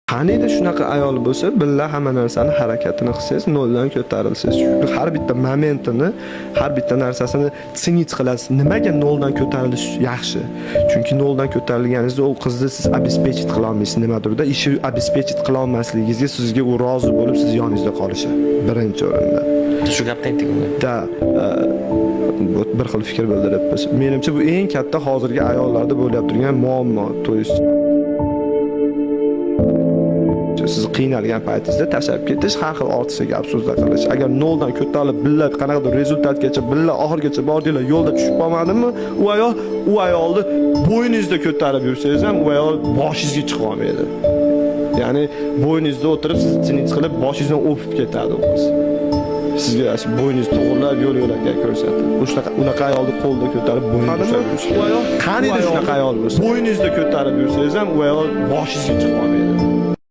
Qaniydi shunaqa ayol bo'lsa, billa hamma narsani harakatini qilsangiz, noldan ko'tarilsangiz. Chunki har bitta momentini, har bitta narsasini tsinit qilasiz. Nimaga noldan ko'tarilish yaxshi? Chunki noldan ko'tarilganingizda u qizni siz обеспечить qila olmaysiz nimadirda. Ishi обеспечить qila olmasligingizga sizga u rozi bo'lib, siz yoningizda qolishi birinchi o'rinda. Shu gapni aytdik unda. Da bir xil fikr bildiryapmiz. Menimcha bu eng katta hozirgi ayollarda bo'lib turgan muammo. To есть siz qiynalgan paytingizda tashlab ketish, har xil ortiqcha gap so'zlar qilish. Agar noldan ko'tarilib, billa qanaqadir rezultatgacha, billa oxirigacha bordinglar, yo'lda tushib qolmadimi, u ayolni bo'yningizda ko'tarib yursangiz ham, u ayol boshingizga chiqa olmaydi. Ya'ni bo'yningizda o'tirib, siz tinch qilib, boshingizdan o'pib ketadi u qiz. Sizga shu bo'yningizni to'g'rilab, yo'l-yo'lakka ko'rsatadi. Unaqa ayolni qo'lda ko'tarib bo'yningizni ushlab yurish. U ayol qaniydi shunaqa ayol bo'lsa, bo'yningizda ko'tarib yursangiz ham, u ayol boshingizga chiqa olmaydi.